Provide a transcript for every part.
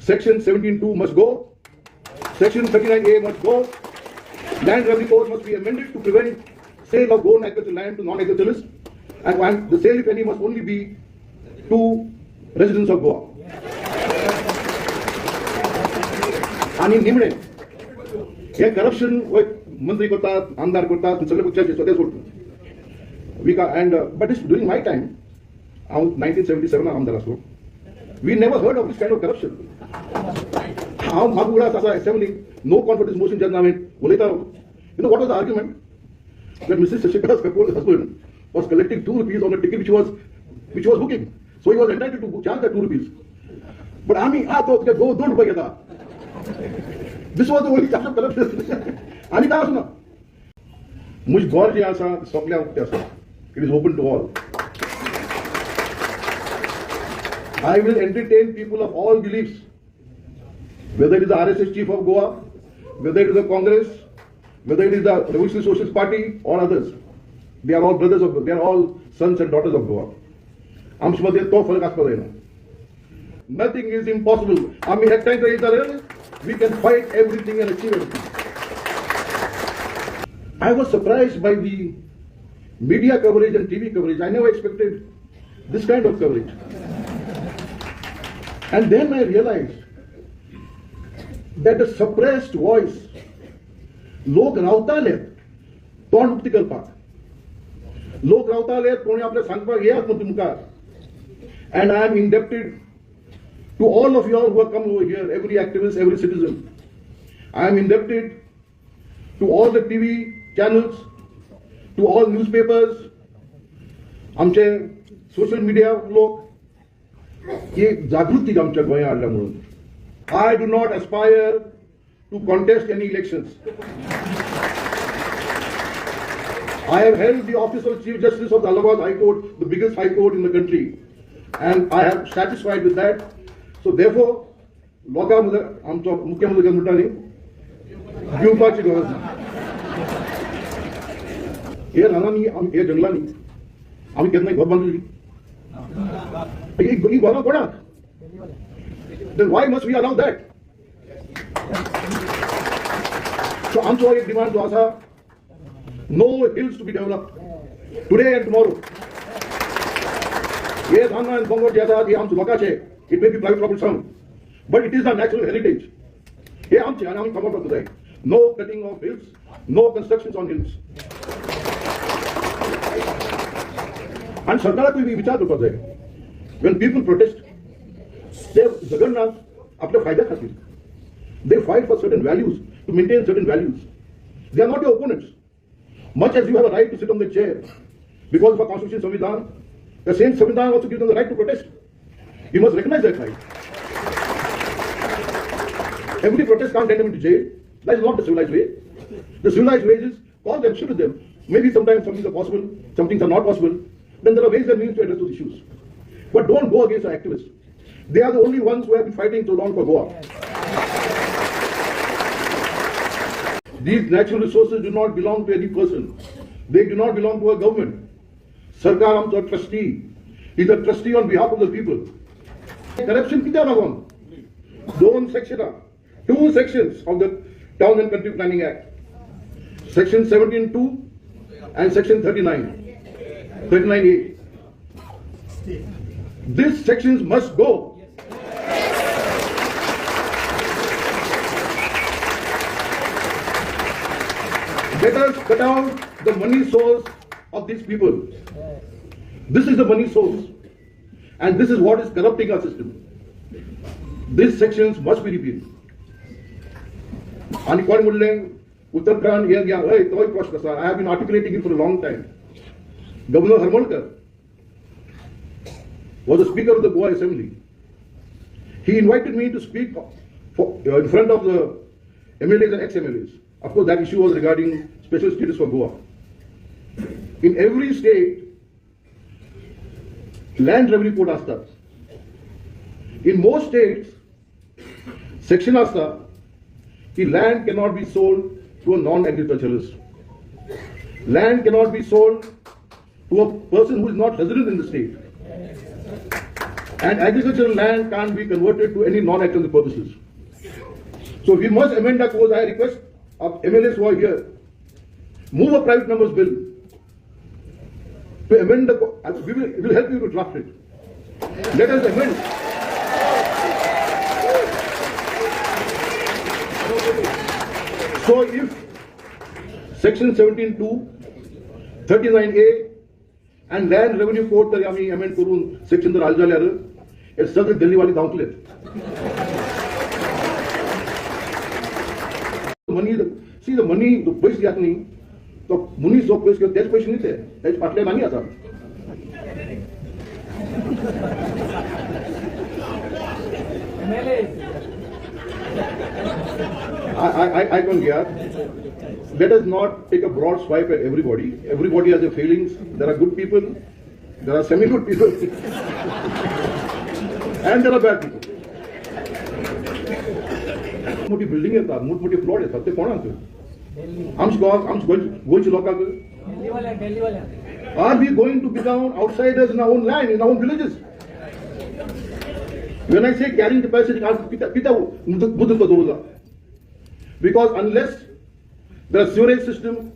Section 17(2) must go. Section 39A must go. Land Revenue Code must be amended to prevent sale of own agricultural land to non-agriculturalists, and the sale, if any, must only be to residents of Goa. आणि निमणे हे corruption मंत्री करतात, आमदार करतात, सगळे पक्षाचे स्वतः सोडतात. We and but it's during my time, 1977 आमदार असतो. We never heard of this kind of corruption. हांव म्हाका असा assembly no confidence motion जेन्ना हांवें उलयतालो, you know what was the argument? That Mr. Shashikala's husband was collecting 2 rupees on a ticket which was booking, so he was entitled to charge that 2 rupees. But आम्ही thought that go 2 रुपये घेता. This was the only type of corruption. आणि काय असं ना, मुझ गोर जे आसा सगळ्या उक्ते आसा. It is open to all. I will entertain people of all beliefs, whether it is the RSS chief of Goa, whether it is the Congress, whether it is the Revolutionary Socialist Party or others. They are all brothers of Goa. They are all sons and daughters of Goa. आमच्यामध्ये तो फरक असतो ना. Nothing is impossible. आम्ही एक time तर we can fight everything and achieve everything. I was surprised by the media coverage and TV coverage. I never expected this kind of coverage. And then I realized that the suppressed voice, लोक रावताले तोंड उक्ती करपाक, लोक रावताले कोणी आपले सांगपाक येयात न्हू तुमकां. And I am indebted to all of you all who have come over here, every activist, every citizen. I am indebted to all the TV channels, to all newspapers, आमचे social media लोक. ये जागृती आमच्या गोंयांत हाडल्या म्हणून. I do not aspire to contest any elections. I have held the office of Chief Justice of the Allahabad High Court, the biggest high court in the country, and I am satisfied with that. So therefore, लोकांमध्ये आमचो मुख्यमंत्री म्हणटाली घेवपाची गरज ना. हे रानांनी हे जंगलांनी आमी केन्नाय घर बांदलेली. ही घरां कोणाक? Then why must we allow that? So आमचो एक डिमांड जो आसा, no hills to be developed today and tomorrow. हे रानां आनी दोंगर जे आसा हे आमचे लोकांचे. It may be private property some, but it is our natural heritage. हे आमचे आनी आमी सांबाळपाक जाय. No cutting of hills, no constructions on hills. आणि सरकाराक विचार करपाक जाय. When people protest, they झगडनात आपल्या फायद्या खातीर. They fight for certain values, to maintain certain values. They are not your opponents. Much as you have a right to sit on the chair because of a constitution Samvidhan, the same Samvidhan also gives them the right to protest. You must recognize that right. Every protest can't get them into jail. That is not the civilized way. The civilized way is call them, sit with them. Maybe sometimes some things are possible, some things are not possible. Then there are ways and means to address those issues. But don't go against our activists. They are the only ones who have been fighting so long for Goa. These natural resources do not belong to any person. They do not belong to a government. Sarkar is a trustee. He is a trustee on behalf of the people. Corruption किती लागून? 2 sections of the Town and Country Planning Act. Section 17(2) and Section 39A. These sections must go. Let us cut out the money source of these people. This is the money source, and this is what is corrupting our system. These sections must be repealed. And कोण म्हणलें Uttarakhand here yeah, hey, toy प्रश्न आसा. I have been articulating it for a long time. Governor Harmalkar was the Speaker of the Goa Assembly. He invited me to speak in front of the MLAs and ex-MLAs. Of course, that issue was regarding special status for Goa. In every state, land revenue code asta. In most states, section asta, the land cannot be sold to a non-agriculturalist. Land cannot be sold to a person who is not resident in the state. And agricultural land can't be converted to any non-agricultural purposes. So we must amend our code. I request of MLAs who are here, move a private members bill to amend the code. We will help you to draft it. Let us amend. So if Section 17(2), 39A and Land Revenue Code तरी आम्ही amend करून section तर आल झाल्यार हे सगळे दिल्लीवाली धांवतलेत. Money, see the money, the पैसे यात नाही, तो मुनीस जो पैसे घेतो त्याच पैसे नाही ते, त्याच फाटले नाही आता. I don't get. Let us not take a broad swipe at everybody. Everybody has their failings. There are good people, there are semi-good people, and there are bad people. मोठी बिल्डिंग येतात, मोठमोठे प्लॉट येतात, ते कोणाचे? गोंयचे लोकांक? Are we going to become outsiders in our own land, in our own villages? When I say carrying capacity, because unless there is sewerage system,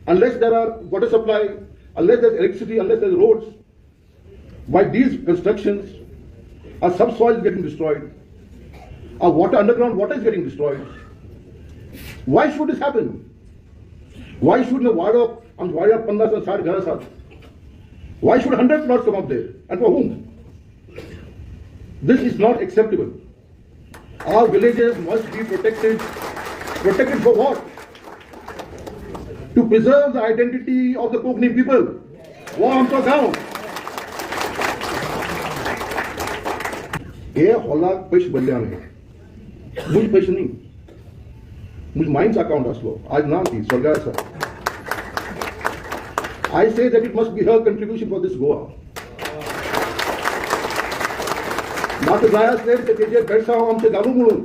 unless there are water supply, unless there is electricity, unless there is roads, by these constructions, our subsoil is getting destroyed, our water, underground water is getting destroyed. Why should this happen? Why should the water, why should 100 plots come up there? And for whom? This is not acceptable. Our villages must be protected. Protected for what? To preserve the identity of the Kokni people. Warm to down. ये होला पैसे बदल्यान है. मुझे पैसे नहीं. मुझे mines account असलो. आज नाम थी स्वर्गाय sir. I say that it must be her contribution for this Goa. मात्र जाय असले ते तेजे बेडसाव आमचे घालू म्हणून.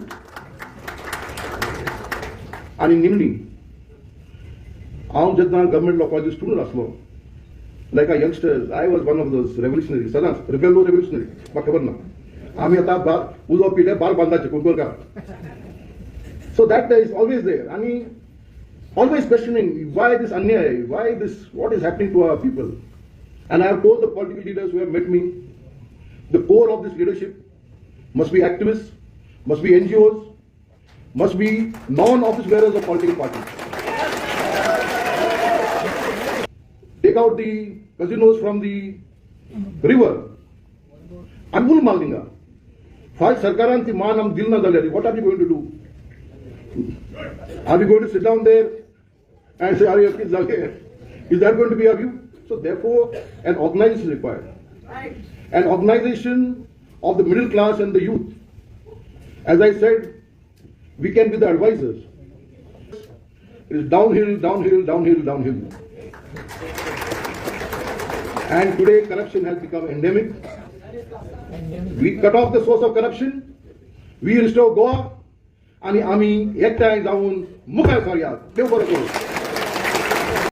आणि निमणी हांव जेन्ना गव्हर्मेंट कॉलेज स्टुडंट आसलो, like a youngsters, I was one of those revolutionary, सदांच रिबेलो रेव्होल्युशनरी, म्हाका खबर ना. आमी आतां उजो पिले बाल बांदपाचे Kunkalkar. So that is always there. आणि always questioning why this अन्याय, why this, what is happening to our people. And I have told the political leaders who have met me, the core of this leadership must be activists, must be NGOs, must be non-office bearers of political parties. Take out the casinos from the river. Anmul Malninga. Why Sarkaranti Manam Dilna Daleri? What are we going to do? Are we going to sit down there and say, are you kids here? Is that going to be our view? So therefore, an organization is required. An organization of the middle class and the youth. As I said, we can be the advisors. It is downhill, downhill, downhill, downhill. And today corruption has become endemic. We cut off the source of corruption. We restore Goa. आणि आम्ही एकठांय जाऊन मुखार करूया. देव बरें करूं.